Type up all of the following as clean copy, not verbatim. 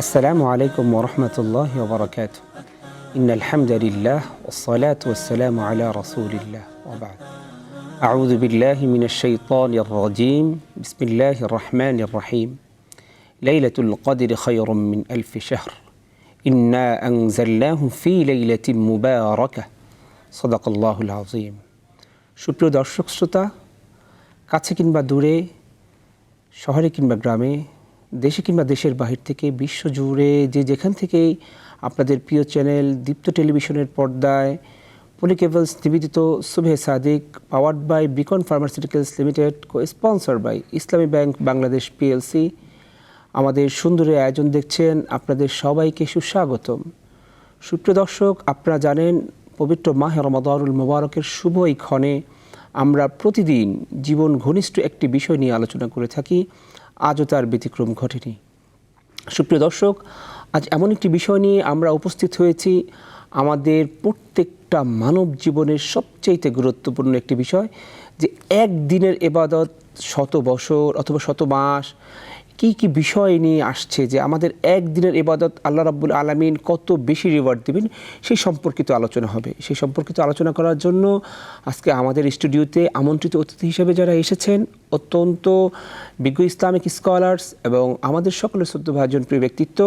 السلام عليكم ورحمة الله وبركاته. إن الحمد لله والصلاة والسلام على رسول الله وبعد. أعوذ بالله من الشيطان الرجيم. بسم الله الرحمن الرحيم. ليلة القدر خير من ألف شهر. إنا أنزلناه في ليلة مباركة. صدق الله العظيم. সুপ্রিয় দর্শক শ্রোতা, কাছে কিংবা দূরে, শহরে কিংবা গ্রামে, দেশে কিংবা দেশের বাহির থেকে বিশ্বজুড়ে যে যেখান থেকেই আপনাদের প্রিয় চ্যানেল দীপ্ত টেলিভিশনের পর্দায় পলিকেবলস নিবেদিত Subhe Sadiq powered by Beacon pharmaceuticals limited, sponsor by Islami Bank Bangladesh PLC আমাদের সুন্দর আয়োজন দেখছেন, আপনাদের সবাইকে সুস্বাগতম। সুপ্রিয় দর্শক, আপনারা জানেন পবিত্র মাহে রমাদানুল মুবারকের শুভ এই ক্ষণে আমরা প্রতিদিন জীবন ঘনিষ্ঠ একটি বিষয় নিয়ে আলোচনা করে থাকি। আজও তার ব্যতিক্রম ঘটেনি। সুপ্রিয় দর্শক, আজ এমন একটি বিষয় নিয়ে আমরা উপস্থিত হয়েছি, আমাদের প্রত্যেকটা মানব জীবনের সবচেয়ে গুরুত্বপূর্ণ একটি বিষয়, যে একদিনের ইবাদত শত বছর অথবা শত মাস কি কি বিষয় নিয়ে আসছে, যে আমাদের একদিনের ইবাদত আল্লাহ রাব্বুল আলামিন কত বেশি রিওয়ার্ড দেবেন, সেই সম্পর্কিত আলোচনা হবে। সেই সম্পর্কিত আলোচনা করার জন্য আজকে আমাদের স্টুডিওতে আমন্ত্রিত অতিথি হিসেবে যারা এসেছেন, অত্যন্ত বিজ্ঞ ইসলামিক স্কলার্স এবং আমাদের সকলের শ্রদ্ধভাজন প্রিয় ব্যক্তিত্ব।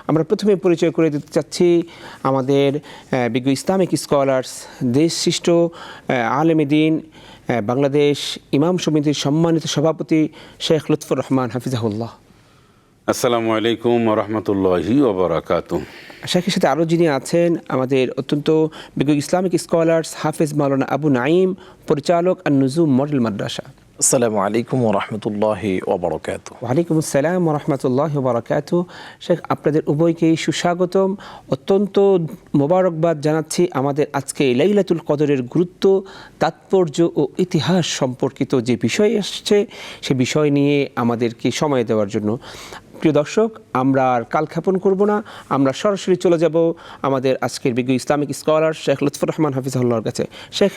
আমরা প্রথমে পরিচয় করে দিতে চাচ্ছি আমাদের বিজ্ঞ ইসলামিক স্কলার্স, দেশশিষ্ট আলেম দ্বীন, বাংলাদেশ ইমাম সমিতির সম্মানিত সভাপতি শেখ লুৎফর রহমান হাফিজাহুল্লাহ। আসসালামু আলাইকুম ওয়া রাহমাতুল্লাহি ওয়া বারাকাতুহু। শেখের সাথে আরও যিনি আছেন, আমাদের অত্যন্ত বিজ্ঞ ইসলামিক স্কলার্স হাফেজ মাওলানা আবু নাঈম, পরিচালক আন-নুজুম মডেল মাদ্রাসা। আসসালামু আলাইকুম ওয়া রাহমাতুল্লাহি ওয়া বারাকাতুহু। ওয়ালাইকুম আসসালাম ওয়া রাহমাতুল্লাহি ওয়া বারাকাতুহু। শেখ, আপনাদের উভয়কেই সুস্বাগতম। অত্যন্ত মোবারকবাদ জানাচ্ছি আমাদের আজকে লাইলাতুল কদরের গুরুত্ব, তাৎপর্য ও ইতিহাস সম্পর্কিত যে বিষয় আসছে, সে বিষয় নিয়ে আমাদেরকে সময় দেওয়ার জন্য। প্রিয় দর্শক, আমরা আর কালক্ষেপণ করব না, আমরা সরাসরি চলে যাব আমাদের আজকের বিজ্ঞ ইসলামিক স্কলার শেখ লুৎফর রহমান হাফিজাহুল্লাহর কাছে। শেখ,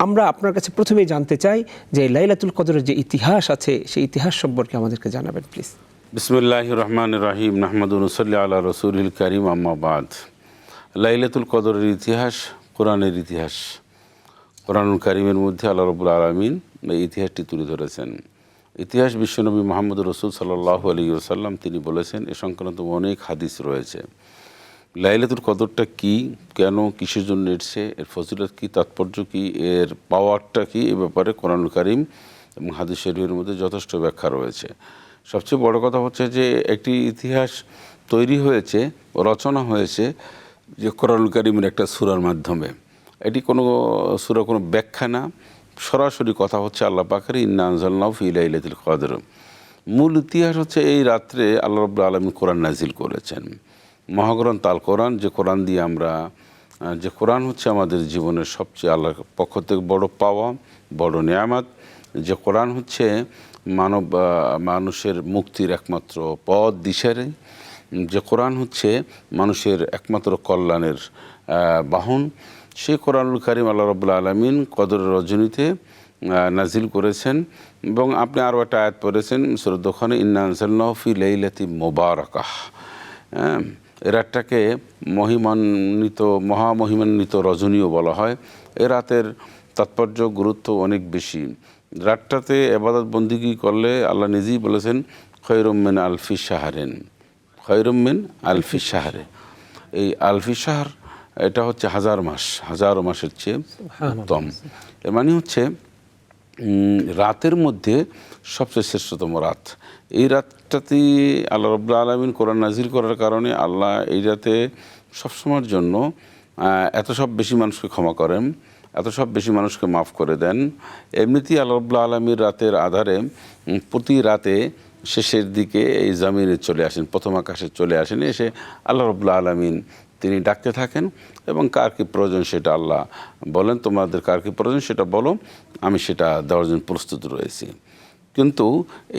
আমরা আপনার কাছে প্রথমেই জানতে চাই যে লাইলাতুল কদরের যে ইতিহাস আছে, সেই ইতিহাস সম্পর্কে আমাদেরকে জানাবেন প্লিজ। বিসমিল্লাহির রহমানির রহিম। নাহমাদু ওয়া নুসাল্লি আলা রাসূলিল কারীম, আম্মা বাদ। লাইলাতুল কদরের ইতিহাস কোরআনের ইতিহাস। কোরআনুল কারীমের মধ্যে আল্লাহ রাব্বুল আলামিন এই ইতিহাসটি তুলে ধরেছেন। ইতিহাস বিশ্বনবী মুহাম্মদ রাসূল সাল্লাল্লাহু আলাইহি ওয়াসাল্লাম তিনি বলেছেন, এ সংক্রান্ত অনেক হাদিস রয়েছে। লাইলাতুল কদরটা কি, কেন, কিসের জন্য এসেছে, এর ফজিলত কি, তাৎপর্য কি, এর পাওয়ারটা কি, এ ব্যাপারে কোরআনুল কারীম এবং হাদিস শরীফের মধ্যে যথেষ্ট ব্যাখ্যা রয়েছে। সবচেয়ে বড় কথা হচ্ছে যে একটি ইতিহাস তৈরি হয়েছে, রচনা হয়েছে যে কোরআনুল কারীমের একটা সূরার মাধ্যমে। এটি কোনো সূরা, কোনো ব্যাখ্যা না, সরাসরি কথা হচ্ছে আল্লাহ পাকের ইন্না আনজালনাহু ফি লাইলাতুল কদর। মূল ইতিহাস হচ্ছে এই রাত্রে আল্লাহ রাব্বুল আলামিন কোরআন নাজিল করেছেন। মহাগ্রন্থ আল কোরআন, যে কোরআন দিয়ে আমরা, যে কোরআন হচ্ছে আমাদের জীবনের সবচেয়ে আল্লাহর পক্ষ থেকে বড় পাওয়া, বড় নেয়ামত। যে কোরআন হচ্ছে মানুষের মুক্তির একমাত্র পথ দিশারি। যে কোরআন হচ্ছে মানুষের একমাত্র কল্যাণের বাহন। সেই কোরআনুল কারীম আল্লাহ রাব্বুল আলামিন কদরের রজনীতে নাজিল করেছেন। এবং আপনি আরও একটা আয়াত পড়েছেন সূরা দুখানে, ইন্না আনজালনাহু ফি লাইলাতিন মুবারাকাহ। এ রাতটাকে মহামহিমান্বিত রজনীও বলা হয়। এ রাতের তাৎপর্য, গুরুত্ব অনেক বেশি। রাতটাতে ইবাদত বন্দিগি করলে আল্লাহ নিজেই বলেছেন, খয়রুম মিন আলফি শাহরিন, খয়রুম মিন আলফি শাহরে। এই আলফি শাহর, এটা হচ্ছে হাজার মাস, হাজারো মাসের চেয়ে উত্তম। এর মানে হচ্ছে রাতের মধ্যে সবচেয়ে শ্রেষ্ঠতম রাত। এই রাতটাতে আল্লাহ রাব্বুল আলামিন কোরআন নাজিল করার কারণে আল্লাহ এই রাতে সবসময়ের জন্য এত সব বেশি মানুষকে ক্ষমা করেন, এত সব বেশি মানুষকে মাফ করে দেন। এমনিতেই আল্লাহ রাব্বুল আলামিন রাতের আধারে প্রতি রাতে শেষের দিকে এই জামিনে চলে আসেন, প্রথম আকাশে চলে আসেন। এসে আল্লাহ রাব্বুল আলামিন তিনি ডাকতে থাকেন এবং কার কী প্রয়োজন সেটা আল্লাহ বলেন, তোমাদের কার কী প্রয়োজন সেটা বলো, আমি সেটা দেওয়ার জন্য প্রস্তুত রয়েছি। কিন্তু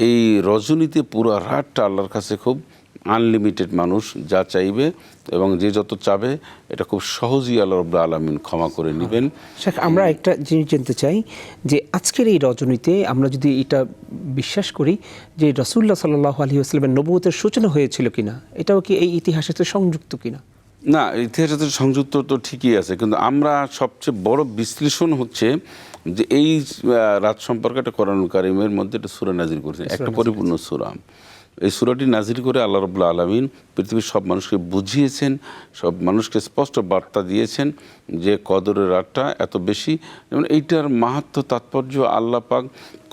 এই রজনীতে পুরো রাতটা আল্লাহর কাছে খুব আনলিমিটেড মানুষ যা চাইবে এবং যে যত চাবে এটা খুব সহজেই আল্লাহ রাব্বুল আলামিন ক্ষমা করে নেবেন। শেখ, আমরা একটা জিনিস জানতে চাই যে আজকের এই রজনীতে আমরা যদি এটা বিশ্বাস করি যে রাসূলুল্লাহ সাল্লাল্লাহু আলাইহি ওয়াসাল্লামের নবুয়তের সূচনা হয়েছিল কিনা, এটাও কি এই ইতিহাসের সাথে সংযুক্ত কিনা? না, ইতিহাসের সাথে সংযুক্ত তো ঠিকই আছে, কিন্তু আমরা সবচেয়ে বড় বিশ্লেষণ হচ্ছে যে এই রাত সম্পর্কে একটা কোরআনুল কারীমের মধ্যে একটা সূরা নাজিল করেছেন, একটা পরিপূর্ণ সূরা। এই সূরাটি নাজিল করে আল্লাহ রাব্বুল আলামিন পৃথিবীর সব মানুষকে বুঝিয়েছেন, সব মানুষকে স্পষ্ট বার্তা দিয়েছেন যে কদরের রাতটা এত বেশি, যেমন এইটার মাহাত্ম্য তাৎপর্য আল্লাহ পাক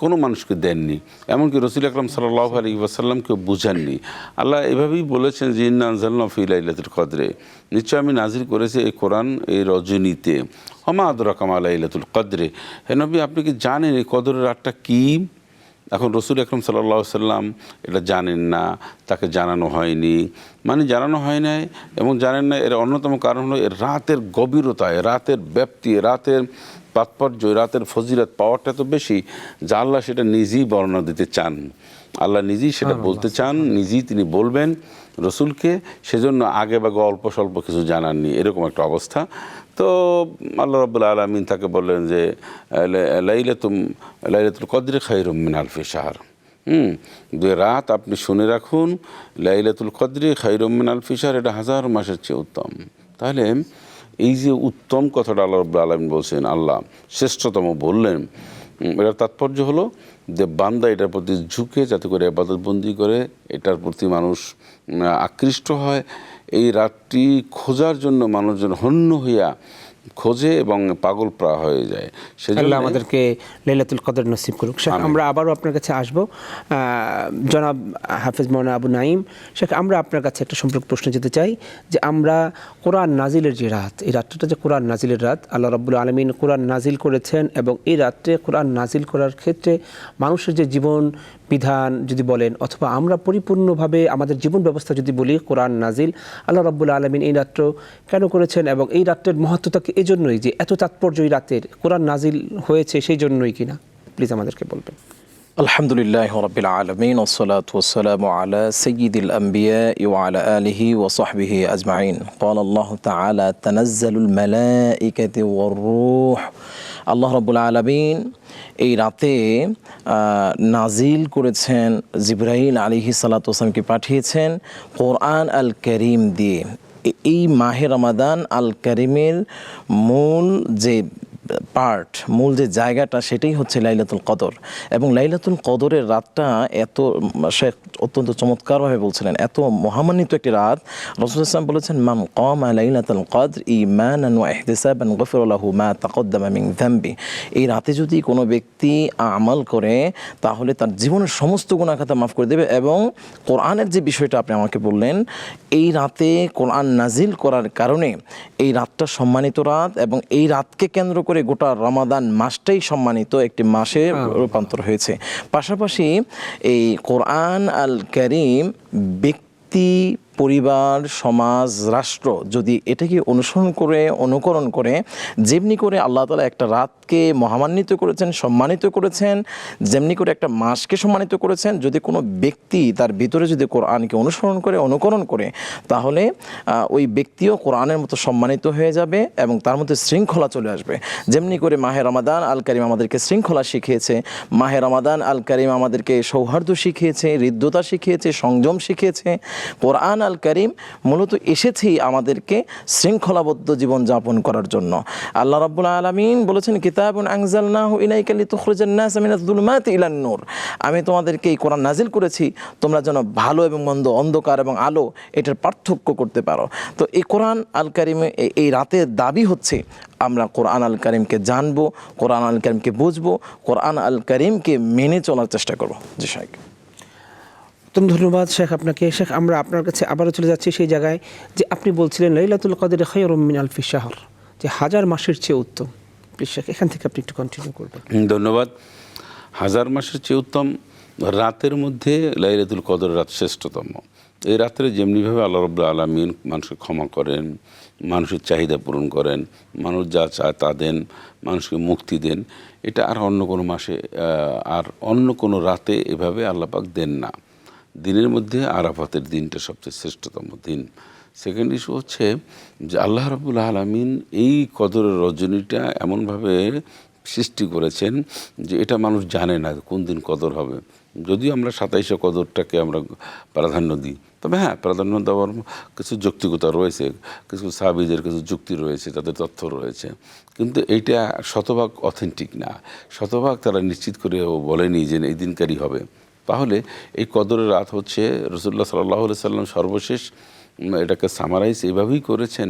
কোনো মানুষকে দেননি, এমনকি রাসূল আকরাম সাল্লাল্লাহু আলাইহি ওয়াসাল্লামকেও বুঝাননি। আল্লাহ এভাবেই বলেছেন যে ইন্না আনজালনাহু ফি লাইলাতুল কদরে, নিশ্চয় আমি নাজিল করেছি এই কোরআন এই রজনীতে। ওমা আদরাকা মা লাইলাতুল কদরে, হে নবী আপনি কি জানেন এই কদরের রাতটা কী? এখন রাসূল আকরাম সাল্লাল্লাহু আলাইহি ওয়াসাল্লাম এটা জানেন না, তাকে জানানো হয়নি, মানে জানানো হয় নাই এবং জানেন না এর অন্যতম কারণ হলো এর রাতের গভীরতায়, রাতের ব্যাপ্তি, রাতের তাৎপর্য, রাতের ফজিলত পাওয়ারটা তো বেশি যা আল্লাহ সেটা নিজেই বর্ণনা দিতে চান। আল্লাহ নিজেই সেটা বলতে চান, নিজেই তিনি বলবেন রসুলকে, সেজন্য আগে বাগে অল্প স্বল্প কিছু জানাননি, এরকম একটা অবস্থা। তো আল্লাহ রাব্বুল আলামিন তাকে বললেন যে লাইলাতুল কদরি খায়রুম মিন আলফি শাহর, দুই রাত আপনি শুনে রাখুন, লাইলাতুল কদরি খায়রুম মিন আলফি শাহর, এটা 1000 মাসের চেয়ে উত্তম। তাহলে এই যে উত্তম কথাটা আল্লাহ রাব্বুল আলামিন বলছেন, আল্লাহ শ্রেষ্ঠতম বললেন, এটার তাৎপর্য হলো যে বান্দা এটার প্রতি ঝুঁকে যাতে করে ইবাদতবন্দি করে, এটার প্রতি মানুষ আকৃষ্ট হয়, এই রাতটি খোঁজার জন্য মানুষজন হন্য হইয়া খোঁজে এবং পাগল প্রায় হয়ে যায়। আল্লাহ আমাদেরকে লাইলাতুল কদর নসিব করুক। শেখ, আমরা আবারও আপনার কাছে আসব। জনাব হাফেজ মাওলানা আবু নাঈম, শেখ আমরা আপনার কাছে একটা সম্পর্ক প্রশ্ন যেতে চাই যে আমরা কোরআন নাজিলের যে রাত, এই রাতটা যে কোরআন নাজিলের রাত, আল্লাহ রাব্বুল আলামিন কোরআন নাজিল করেছেন এবং এই রাত্রে কোরআন নাজিল করার ক্ষেত্রে মানুষের যে জীবন বিধান যদি বলেন অথবা আমরা পরিপূর্ণভাবে আমাদের জীবন ব্যবস্থা যদি বলি, কোরআন নাজিল আল্লাহ রাব্বুল আলামিন এই রাত্র কেন করেছেন এবং এই রাত্রের মহত্বটা এই জন্যই যে এত তাৎপর্য এই রাতের কোরআন নাজিল হয়েছে সেই জন্যই কিনা, প্লিজ আমাদেরকে বলবেন। আলহামদুলিল্লাহ রাব্বিল আলামিন ওয়াসসালাতু ওয়াসসালামু আলা সাইয়্যিদিল আমবিয়া ওয়া আলা আলিহি ওয়া সাহবিহি আজমাইন। ক্বালা আল্লাহু তাআলা তানাজ্জালুল মালাইকাতু ওয়ার রূহ। আল্লাহ রাব্বুল আলামিন এই রাতে নাজিল করেছেন, জিবরাইল আলাইহিস সালাতু ওয়াসসালামকে পাঠিয়েছেন কোরআন আল কারীম দিয়ে। এই মাহে রমাদান আল কারিমের মূল যে পার্ট, মূল যে জায়গাটা সেটাই হচ্ছে লাইলাতুল কদর। এবং লাইলাতুল কদরের রাতটা এত, শেখ অত্যন্ত চমৎকারভাবে বলছিলেন, এত মহামান্বিত একটি রাত। রাসূলুল্লাহ সাল্লাল্লাহু আলাইহি ওয়াসাল্লাম বলেছেন, মান কামা লাইলাতুল কদর ঈমানান ওয়া ইহতিসাবান গফিরা লাহু মা তাকদ্দামা মিন যামবি। এই রাতে যদি কোনো ব্যক্তি আমল করে তাহলে তার জীবনের সমস্ত গুনাহ খাতা মাফ করে দেবে। এবং কোরআনের যে বিষয়টা আপনি আমাকে বললেন, এই রাতে কোরআন নাজিল করার কারণে এই রাতটা সম্মানিত রাত এবং এই রাতকে কেন্দ্র করে গোটা রমাদান মাসটাই সম্মানিত একটি মাসে রূপান্তর হয়েছে। পাশাপাশি এই কোরআন আল কারীম ব্যক্তি, পরিবার, সমাজ, রাষ্ট্র যদি এটাকে অনুকরণ করে যেমনি করে আল্লাহ তাআলা একটা রাতকে মহামান্বিত করেছেন, সম্মানিত করেছেন, যেমনি করে একটা মাসকে সম্মানিত করেছেন, যদি কোনো ব্যক্তি তার ভিতরে যদি কোরআনকে অনুকরণ করে তাহলে ওই ব্যক্তিও কোরআনের মতো সম্মানিত হয়ে যাবে এবং তার মধ্যে শৃঙ্খলা চলে আসবে। যেমনি করে মাহে রমাদান আল কারীম আমাদেরকে শৃঙ্খলা শিখিয়েছে, মাহে রমাদান আল কারীম আমাদেরকে সৌহার্দ্য শিখিয়েছে, হৃদ্যতা শিখিয়েছে, সংযম শিখিয়েছে। কোরআন আল কারীম মূলত এসেছেই আমাদেরকে শৃঙ্খলাবদ্ধ জীবন যাপন করার জন্য। আল্লাহ রাব্বুল আলামিন বলেছেন, কিতাবুন আনজালনাহু ইলাইকা লিতুখরিজান নাস মিনাজ যুলুমাতি ইলান নূর। আমি তোমাদেরকে এই কোরআন নাজিল করেছি তোমরা যেন ভালো এবং মন্দ, অন্ধকার এবং আলো এটার পার্থক্য করতে পারো। তো এই কোরআন আল কারীমে এই রাতের দাবি হচ্ছে আমরা কোরআন আল কারীমকে জানবো, কোরআন আল কারীমকে বুঝবো, কোরআন আল কারীমকে মেনে চলার চেষ্টা করবো। জি শেখ। ধন্যবাদ শেখ আপনাকে। শেখ, আমরা আপনার কাছে আবারও চলে যাচ্ছি সেই জায়গায় যে আপনি বলছিলেন লাইলাতুল কদর খায়রুম মিন আলফি শাহর, যে 1000 মাসের চেয়ে উত্তম। প্লিজ শেখ এখান থেকে আপনি একটু কন্টিনিউ করবেন। ধন্যবাদ। 1000 মাসের চেয়ে উত্তম রাতের মধ্যে লাইলাতুল কদর রাত শ্রেষ্ঠতম। এই রাত্রে যেমনিভাবে আল্লাহ রাব্বুল আলামিন মানুষকে ক্ষমা করেন, মানুষের চাহিদা পূরণ করেন, মানুষ যা চায় তা দেন, মানুষকে মুক্তি দেন, এটা আর অন্য কোনো মাসে আর অন্য কোনো রাতে এভাবে আল্লাহ পাক দেন না। দিনের মধ্যে আরাফাতের দিনটা সবচেয়ে শ্রেষ্ঠতম দিন। সেকেন্ড ইস্যু হচ্ছে যে আল্লাহ রাব্বুল আলামিন এই কদরের রজনীটা এমনভাবে সৃষ্টি করেছেন যে এটা মানুষ জানে না কোন দিন কদর হবে। যদিও আমরা 27শে কদরটাকে আমরা প্রাধান্য দিই, তবে হ্যাঁ, প্রাধান্য দেওয়ার কিছু যৌক্তিকতা রয়েছে, কিছু সাহাবীদের কিছু যুক্তি রয়েছে, তাদের তথ্য রয়েছে, কিন্তু এইটা শতভাগ অথেন্টিক না। শতভাগ তারা নিশ্চিত করে বলেনি যে এই দিনকারই হবে। তাহলে এই কদরের রাত হচ্ছে রাসূলুল্লাহ সাল্লাল্লাহু আলাইহি সাল্লাম সর্বশেষ এটাকে সামারাইজ এইভাবেই করেছেন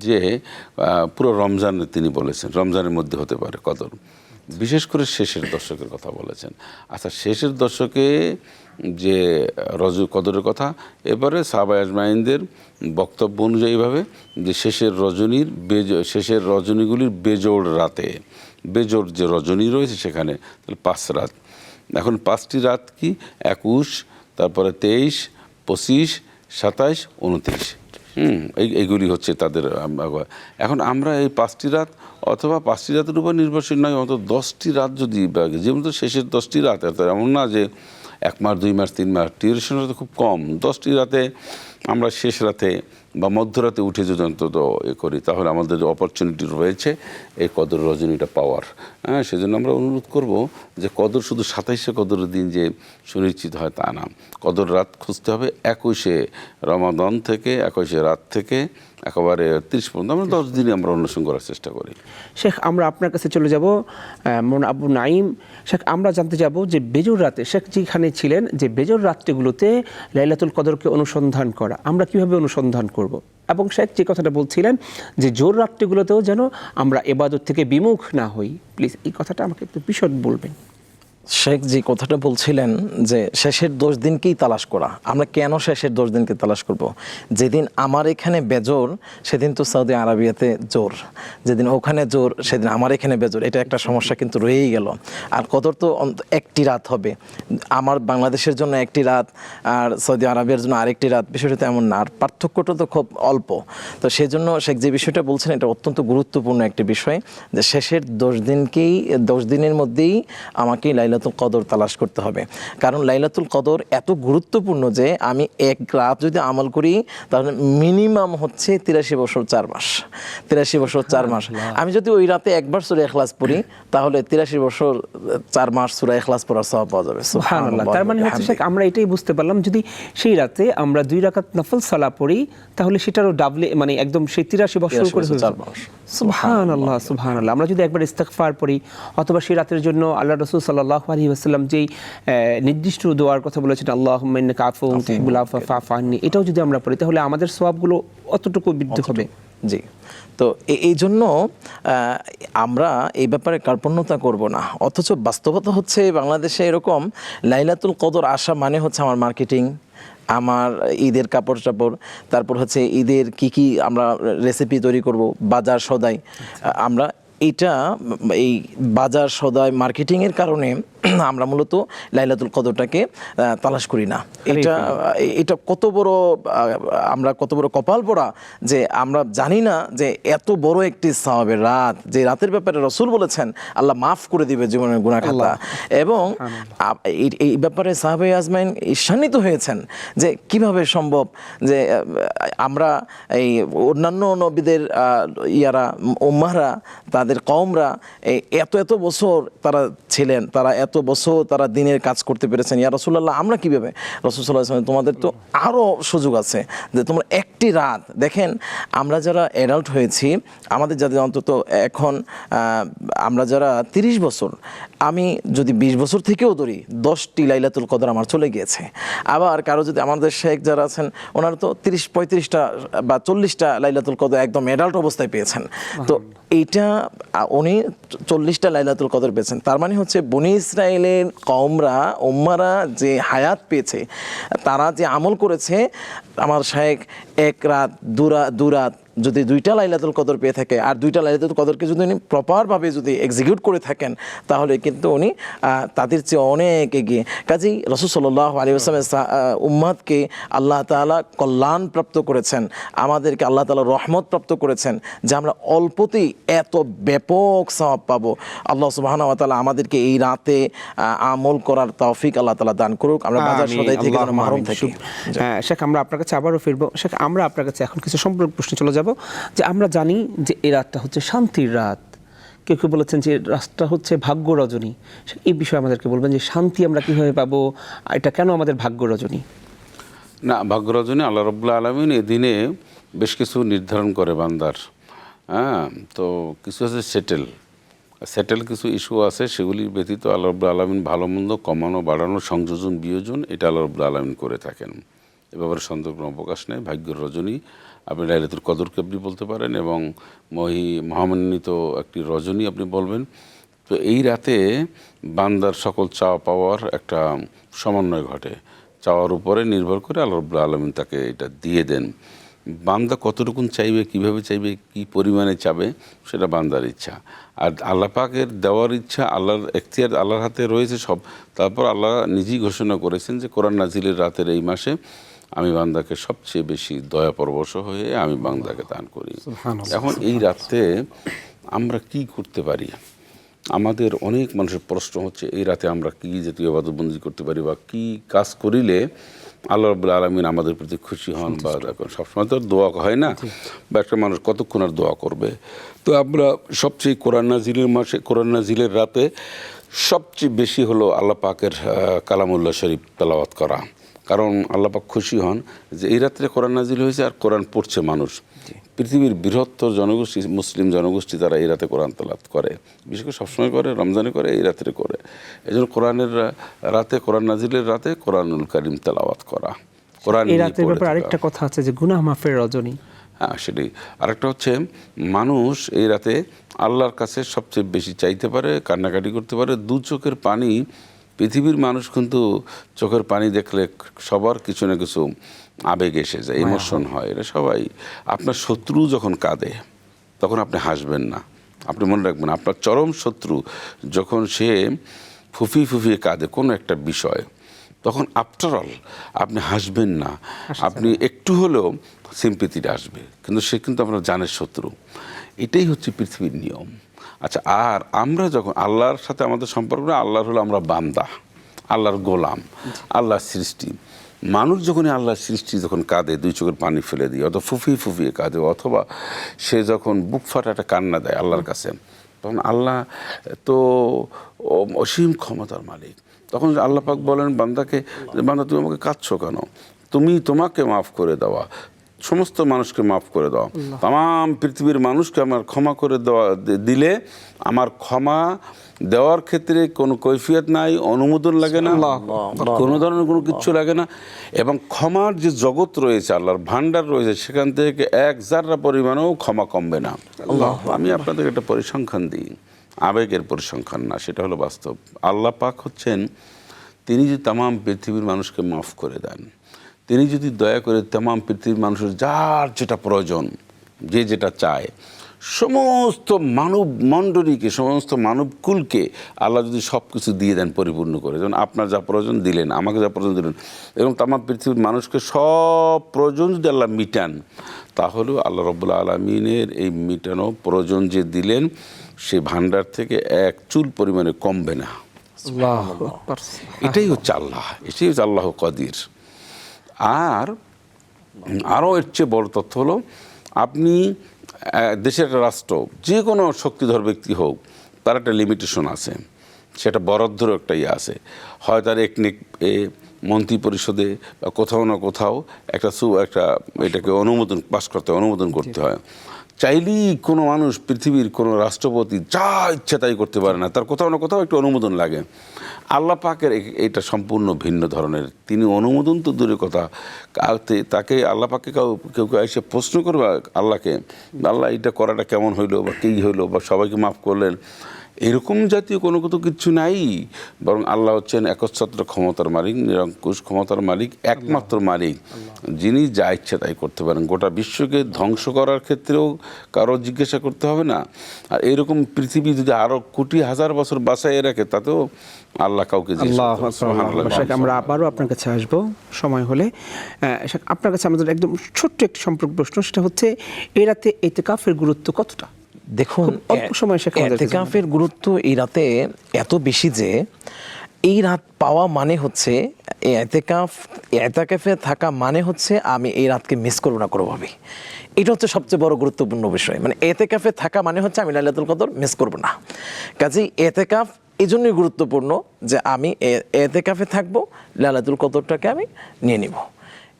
যে পুরো রমজানে তিনি বলেছেন রমজানের মধ্যে হতে পারে কদর, বিশেষ করে শেষের দশকের কথা বলেছেন। আচ্ছা, শেষের দশকে যে কদরের কথা, এবারে সাহাবায়ে আজমাইনদের বক্তব্য অনুযায়ীভাবে যে শেষের রজনীগুলির বেজোড় রাতে, বেজোড় যে রজনী রয়েছে সেখানে তাহলে 5 রাত। এখন 5টি রাত কি? 21, তারপরে 23, 25, 27, 29। এইগুলি হচ্ছে তাদের। এখন আমরা এই 5টি রাত অথবা 5টি রাতের উপর নির্ভরশীল নয়, অন্তত 10টি রাত যদি, যেমন তো শেষের 10টি রাত, এমন না যে 1 মাস 2 মাস 3 মাস, ডিউরেশন তো খুব কম। 10টি রাতে আমরা শেষ রাতে বা মধ্যরাতে উঠে যদি অন্তত করি, তাহলে আমাদের যে অপরচুনিটি রয়েছে এই কদর রজনীটা পাওয়ার। হ্যাঁ, সেজন্য আমরা অনুরোধ করব যে কদর শুধু 27শে কদরের দিন যে সুনিশ্চিত হয় তা না, কদর রাত খুঁজতে হবে 21শে রমাদান থেকে, 21শে রাত থেকে একেবারে 30 পর্যন্ত, আমরা 10 দিনই আমরা অন্বেষণ করার চেষ্টা করি। শেখ, আমরা আপনার কাছে চলে যাব। মৌলানা আবু নাঈম শেখ, আমরা জানতে যাব যে বেজোড় রাতে, শেখ যেখানে ছিলেন, যে বেজোড় রাত্রিগুলোতে লাইলাতুল কদরকে অনুসন্ধান করা, আমরা কিভাবে অনুসন্ধান করব? এবং শেখ যে কথাটা বলছিলেন যে জোর রাত্রিগুলোতেও যেন আমরা ইবাদত থেকে বিমুখ না হই, প্লিজ এই কথাটা আমাকে একটু বিশদ বলবেন। শেখ যে কথাটা বলছিলেন যে শেষের 10 দিনকেই তালাশ করা, আমরা কেন শেষের 10 দিনকে তালাশ করব? যেদিন আমার এখানে বেজোর সেদিন তো সৌদি আরবিয়াতে জোর, যেদিন ওখানে জোর সেদিন আমার এখানে বেজোর, এটা একটা সমস্যা কিন্তু রয়েই গেল। আর কদর তো একটি রাত হবে, আমার বাংলাদেশের জন্য একটি রাত আর সৌদি আরবিয়ার জন্য আরেকটি রাত, বিষয়টা তো এমন না, আর পার্থক্যটা তো খুব অল্প। তো সেই জন্য শেখ যে বিষয়টা বলছেন এটা অত্যন্ত গুরুত্বপূর্ণ একটি বিষয়, যে শেষের 10 দিনের মধ্যেই আমাকে লাইলাতুল কদর তালাশ করতে হবে। কারণ লাইলাতুল কদর এত গুরুত্বপূর্ণ যে আমি এক রাত যদি আমল করি তাহলে মিনিমাম হচ্ছে 83 বছর 4 মাস। 83 বছর 4 মাস আমি যদি ওই রাতে একবার সূরা ইখলাস পড়ি তাহলে 83 বছর 4 মাস সূরা ইখলাস পড়ার সওয়াব পাওয়া যাবে। সুবহানাল্লাহ। তার মানে হচ্ছে শেখ আমরা এটাই বুঝতে পারলাম, যদি সেই রাতে আমরা 2 রাকাত নফল সালাত পড়ি তাহলে সেটারও ডাবল, মানে একদম সেই 83 বছর করে হয়ে যাবে। সুবহানাল্লাহ, সুবহানাল্লাহ। আমরা যদি একবার ইস্তিগফার পড়ি অথবা সেই রাতের জন্য আল্লাহ রাসূল সাল্লাল্লাহু আলাইহি ওয়াসাল্লাম যেই নির্দিষ্ট দোয়ার কথা বলেছেন, আল্লাহুম্মা ইন্নাকা আফুউন তুহিব্বুল আফওয়া ফা'ফু আন্নি, এটাও যদি আমরা পড়ি তাহলে আমাদের সওয়াবগুলো অতটুকু বৃদ্ধি হবে। জি, তো এই জন্য আমরা এই ব্যাপারে কার্পণ্যতা করব না। অথচ বাস্তবতা হচ্ছে বাংলাদেশে এরকম লাইলাতুল কদর আসা মানে হচ্ছে আমার মার্কেটিং, আমার ঈদের কাপড় চাপড়, তারপর হচ্ছে ঈদের কি আমরা রেসিপি তৈরি করব, বাজার সদাই, আমরা এটা এই বাজার সদাই মার্কেটিংয়ের কারণে আমরা মূলত লাইলাতুল কদরটাকে তালাশ করি না। এটা কত বড়, আমরা কত বড় কপাল পোড়া যে আমরা জানি না যে এত বড় একটি সওয়াবের রাত, যে রাতের ব্যাপারে রাসূল বলেছেন আল্লাহ মাফ করে দিবে জীবনের গুনাহ খাতা। এবং এই ব্যাপারে সাহাবায়ে আজমাইন ঈর্ষান্বিত হয়েছেন যে কিভাবে সম্ভব যে আমরা এই অন্যান্য নবীদের উম্মাহরা, তাদের কওমরা এত বছর তারা ছিলেন, তারা এত বছর তারা দিনের কাজ করতে পেরেছেন, ইয়া রাসূলুল্লাহ আমরা কিভাবে? রাসূল সাল্লাল্লাহু আলাইহি ওয়াসাল্লাম তোমাদের তো আরও সুযোগ আছে যে তোমরা একটি রাত, দেখেন আমরা যারা অ্যাডাল্ট হয়েছি, আমাদের যাদের অন্তত এখন আমরা যারা 30 বছর, আমি যদি 20 বছর থেকেও ধরি 10টি লাইলাতুল কদর আমার চলে গিয়েছে। আবার কারো যদি, আমাদের শেখ যারা আছেন ওনারা তো 30-35টা বা 40টা লাইলাতুল কদর একদম অ্যাডাল্ট অবস্থায় পেয়েছেন। তো এইটা উনি 40টা লাইলাতুল কদর পেয়েছেন। তার মানে হচ্ছে বনি ইসরায়েলের কওমরা, উম্মারা যে হায়াত পেয়েছে, তারা যে আমল করেছে, আমার শায়েখ এক রাত দু রাত যদি 2টা লাইলাতুল কদর পেয়ে থাকে, আর 2টা লাইলাতুল কদরকে যদি উনি প্রপারভাবে যদি এক্সিকিউট করে থাকেন, তাহলে কিন্তু উনি তাদের চেয়ে অনেক এগিয়ে। কাজেই রাসূল সাল্লাল্লাহু আলাইহি ওয়াসাল্লামের উম্মাদকে আল্লাহ তাআলা কল্যাণ প্রাপ্ত করেছেন, আমাদেরকে আল্লাহ তাআলা রহমত প্রাপ্ত করেছেন, যে আমরা অল্পতেই এত ব্যাপক সওয়াব পাবো। আল্লাহ সুবহানাহু ওয়া তাআলা আমাদেরকে এই রাতে আমল করার তৌফিক আল্লাহ তাআলা দান করুক। আমরা বাজার সদাই থেকে যেন মাহরুম থাকি। শেখ, আমরা আপনার কাছে আবারও ফিরবো। শেখ, আমরা আপনার কাছে এখন কিছু সম্পর্ক প্রশ্ন চলে যাব, যে আমরা জানি যে এই রাতটা হচ্ছে শান্তির রাত, কেউ কেউ বলেছেন যে রাতটা হচ্ছে ভাগ্য রজনী। এই বিষয়ে আমাদেরকে বলবেন যে শান্তি আমরা কীভাবে পাবো, এটা কেন আমাদের ভাগ্য রজনী? না, ভাগ্য রজনী আল্লাহ রাব্বুল আলামিন এদিনে বেশ কিছু নির্ধারণ করে বান্দার। হ্যাঁ, তো কিছু আছে সেটেল কিছু ইস্যু আছে, সেগুলি ব্যতীত আল্লাহ রাব্বুল আলামিন ভালো মন্দ কমানো বাড়ানো সংযোজন বিয়োজন এটা আল্লাহ রাব্বুল আলামিন করে থাকেন। এ ব্যাপারে সন্দেহ কোনো অবকাশ নেই। ভাগ্যের রজনী আপনি লাইলাতুল কদরকে আপনি বলতে পারেন, এবং মহামান্বিত একটি রজনী আপনি বলবেন। তো এই রাতে বান্দার সকল চাওয়া পাওয়ার একটা সমন্বয় ঘটে, চাওয়ার উপরে নির্ভর করে আল্লাহ রাব্বুল আলামিন তাকে এটা দিয়ে দেন। বান্দা কতটুকুন চাইবে, কিভাবে চাইবে, কি পরিমাণে চাবে, সেটা বান্দার ইচ্ছা। আর আল্লাহ পাকের দেওয়ার ইচ্ছা, আল্লাহর এখতিয়ার আল্লাহর হাতে রয়েছে সব। তারপর আল্লাহ নিজেই ঘোষণা করেছেন যে কোরআন নাজিলের রাতের এই মাসে আমি বান্দাকে সবচেয়ে বেশি দয়াপরবশ হয়ে আমি বান্দাকে দান করি। এখন এই রাতে আমরা কি করতে পারি? আমাদের অনেক মানুষের প্রশ্ন হচ্ছে এই রাতে আমরা কি জাতীয় ইবাদতবন্দি করতে পারি, বা কি কাজ করিলে আল্লাহ রাব্বুল আলামিন আমাদের প্রতি খুশি হন। বা সবসময় তো দোয়া হয় না, বা একটা মানুষ কতক্ষণ আর দোয়া করবে। তো আমরা সবচেয়ে কোরআন নাজিলের মাসে, কোরআন নাজিলের রাতে সবচেয়ে বেশি হলো আল্লাহ পাকের কালামুল্লাহ শরীফ তেলাওয়াত করা। কারণ আল্লাহ পাক খুশি হন যে এই রাত্রে কোরআন নাজিল হয়েছে আর কোরআন পড়ছে মানুষ। পৃথিবীর বৃহত্তর জনগোষ্ঠী মুসলিম জনগোষ্ঠী তারা এই রাতে কোরআন তেলাওয়াত করে, বিশেষ করে সবসময় করে, রমজানে করে, এই রাত্রে করে। এই জন্য কোরআনের রাতে, কোরআন নাজিলের রাতে কোরআনুল কারীম তেলাওয়াত করা। কোরআন এই রাতের ব্যাপারে আরেকটা কথা আছে যে গুনাহ মাফের রজনী। হ্যাঁ, সেটাই। আরেকটা হচ্ছে মানুষ এই রাতে আল্লাহর কাছে সবচেয়ে বেশি চাইতে পারে, কান্নাকাটি করতে পারে। দু চোখের পানি, পৃথিবীর মানুষ কিন্তু চোখের পানি দেখলে সবার কিছু না কিছু আবেগ এসে যায়, ইমোশন হয়, এটা সবাই। আপনার শত্রু যখন কাঁদে তখন আপনি হাসবেন না। আপনি মনে রাখবেন, আপনার চরম শত্রু যখন সে ফুফিয়ে কাঁদে কোনো একটা বিষয়, তখন আফটার অল আপনি হাসবেন না, আপনি একটু হলেও সিম্পিতিটা আসবে, কিন্তু সে কিন্তু আপনার জানের শত্রু। এটাই হচ্ছে পৃথিবীর নিয়ম। আচ্ছা, আর আমরা যখন আল্লাহর সাথে আমাদের সম্পর্ক, আল্লাহর হলো আমরা বান্দা, আল্লাহর গোলাম, আল্লাহর সৃষ্টি। মানুষ যখনই আল্লাহর সৃষ্টি যখন কাঁদে, দুই চোখের পানি ফেলে দিয়ে, অথবা ফুফিয়ে কাঁদে, অথবা সে যখন বুক ফাটা একটা কান্না দেয় আল্লাহর কাছে, তখন আল্লাহ তো অসীম ক্ষমতার মালিক। তখন আল্লাহ পাক বলেন বান্দাকে, বান্দা তুমি আমাকে কাঁদছো কেন? তোমাকে মাফ করে দেওয়া, সমস্ত মানুষকে মাফ করে দাও, তাম পৃথিবীর মানুষকে আমার ক্ষমা করে দিলে আমার ক্ষমা দেওয়ার ক্ষেত্রে কোনো কৈফিয়ত নাই, অনুমোদন লাগে না, কোনো ধরনের কোনো কিচ্ছু লাগে না। এবং ক্ষমার যে জগৎ রয়েছে, আল্লাহর ভান্ডার রয়েছে, সেখান থেকে এক জাররা পরিমাণেও ক্ষমা কমবে না। আমি আপনাদেরকে একটা পরিসংখ্যান দিই, আবেগের পরিসংখ্যান না, সেটা হলো বাস্তব। আল্লাহ পাক হচ্ছেন, তিনি যদি তাম পৃথিবীর মানুষকে মাফ করে দেন, তিনি যদি দয়া করে তাম পৃথিবীর মানুষের যার যেটা প্রয়োজন, যে যেটা চায়, সমস্ত মানব মণ্ডলীকে, সমস্ত মানবকুলকে আল্লাহ যদি সব কিছু দিয়ে দেন পরিপূর্ণ করে, যেমন আপনার যা প্রয়োজন দিলেন, আমাকে যা প্রয়োজন দিলেন, এবং তাম পৃথিবীর মানুষকে সব প্রয়োজন যদি আল্লাহ মিটান, তাহলেও আল্লাহ রাব্বুল আলামিনের এই মিটানো প্রয়োজন যে দিলেন, সে ভান্ডার থেকে এক চুল পরিমাণে কমবে না। এটাই হচ্ছে আল্লাহ, এটাই হচ্ছে আল্লাহ কাদির। আর আরও এর চেয়ে বড় তথ্য হলো, আপনি দেশের একটা রাষ্ট্র, যে কোনো শক্তিধর ব্যক্তি হোক, তার একটা লিমিটেশন আছে, সেটা বরাদ্দর একটা আছে। হয় তার একনিক মন্ত্রী পরিষদে বা কোথাও না কোথাও একটা এটাকে পাস করতে হয়, অনুমোদন করতে হয়। চাইলেই কোনো মানুষ, পৃথিবীর কোনো রাষ্ট্রপতি যা ইচ্ছা তাই করতে পারে না, তার কোথাও না কোথাও একটু অনুমোদন লাগে। আল্লাহ পাকের এটা সম্পূর্ণ ভিন্ন ধরনের। তিনি অনুমোদন তো দূরের কথা, তাকে আল্লাহ পাককে কেউ এসে প্রশ্ন করবে আল্লাহকে, আল্লাহ এটা করাটা কেমন হইলো, বা কী হইলো, বা সবাইকে মাফ করলেন, এরকম জাতীয় কোনো কিছু নাই, বরং আল্লাহ হচ্ছেন একচ্ছত্র ক্ষমতার মালিক, নিরঙ্কুশ ক্ষমতার মালিক, একমাত্র মালিক, যিনি যা ইচ্ছা তাই করতে পারেন। গোটা বিশ্বকে ধ্বংস করার ক্ষেত্রেও কারো জিজ্ঞাসা করতে হবে না। আর এরকম পৃথিবী যদি আরো কোটি হাজার বছর বাঁচাইয়ে রাখে তাতেও আল্লাহ কাউকে আমরা আবারও আপনার কাছে আসবো সময় হলে। আপনার কাছে আমাদের একদম ছোট্ট একটি সম্পর্ক প্রশ্ন, সেটা হচ্ছে এই রাতে ইতিকাফের গুরুত্ব কতটা? দেখুন, অল্প সময় ইতিকাফের গুরুত্ব এই রাতে এত বেশি যে এই রাত পাওয়া মানে হচ্ছে ইতিকাফে থাকা মানে হচ্ছে আমি এই রাতকে মিস করবো না কোনোভাবেই। এটা হচ্ছে সবচেয়ে বড় গুরুত্বপূর্ণ বিষয়। মানে ইতিকাফে থাকা মানে হচ্ছে আমি লাইলাতুল কদর মিস করবো না। কাজেই ইতিকাফ এই জন্যই গুরুত্বপূর্ণ যে আমি ইতিকাফে থাকবো, লাইলাতুল কদরটাকে আমি নিয়ে নিব।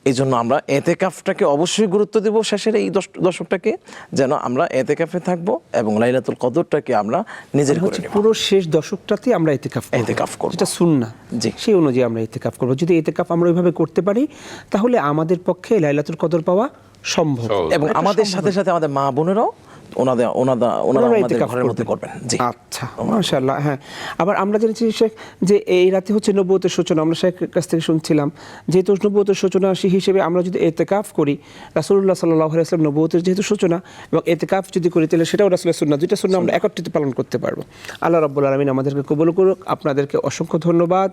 এই জন্য আমরা ইতিকাফটাকে অবশ্যই গুরুত্ব দেব শেষের এই দশকটাকে, যেন আমরা ইতিকাফে থাকবো এবং লাইলাতুল কদরটাকে আমরা নিজের করে নেব। পুরো শেষ দশকটাতে আমরা ইতিকাফ করব, যেটা সুন্নাহ, জি সেই অনুযায়ী আমরা ইতিকাফ করব। যদি ইতিকাফ আমরা ওইভাবে করতে পারি তাহলে আমাদের পক্ষে লাইলাতুল কদর পাওয়া সম্ভব, এবং আমাদের সাথে সাথে আমাদের মা বোনেরাও ওনারা ঘরের মধ্যে করবেন। জি, আচ্ছা, মাশাআল্লাহ। হ্যাঁ, আবার আমরা জেনেছি শেখ যে এই রাতে হচ্ছে নবুয়তের সূচনা। আমরা শেখের কাছ থেকে শুনছিলাম যেহেতু নবুয়তের সূচনা হিসেবে আমরা যদি ইতিকাফ করি, রাসূলুল্লাহ সাল্লাল্লাহু আলাইহি ওয়াসাল্লাম নবুয়তের যেহেতু সূচনা, এবং ইতিকাফ যদি করি তাহলে সেটাও রাসূলের সুন্নাহ, দুইটা সুন্নাহ আমরা একত্রিত পালন করতে পারবো। আল্লাহ রাব্বুল আলামিন আমাদেরকে কবুল করুক। আপনাদেরকে অসংখ্য ধন্যবাদ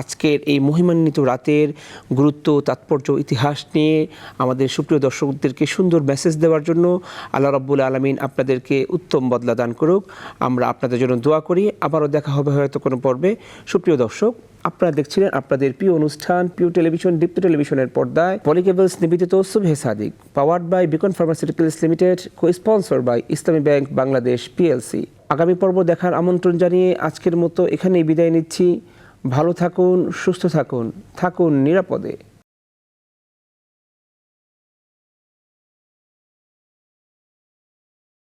আজকের এই মহিমান্বিত রাতের গুরুত্ব, তাৎপর্য, ইতিহাস নিয়ে আমাদের সুপ্রিয় দর্শকদেরকে সুন্দর মেসেজ দেওয়ার জন্য। আল্লাহ রাব্বুল আলামিন আপনাদেরকে উত্তম বদলা দান করুক। আমরা আপনাদের জন্য দোয়া করি। আবারও দেখা হবে হয়তো কোনো পর্বে। সুপ্রিয় দর্শক, আপনারা দেখছিলেন আপনাদের প্রিয় অনুষ্ঠান, প্রিয় টেলিভিশন, দীপ্ত টেলিভিশনের পর্দায় পলিকেবলস নিবেদিত Subhe Sadiq, powered by Beacon pharmaceuticals limited, co-sponsor by Islami Bank Bangladesh PLC. আগামী পর্ব দেখার আমন্ত্রণ জানিয়ে আজকের মতো এখানেই বিদায় নিচ্ছি। ভালো থাকুন, সুস্থ থাকুন, থাকুন নিরাপদে।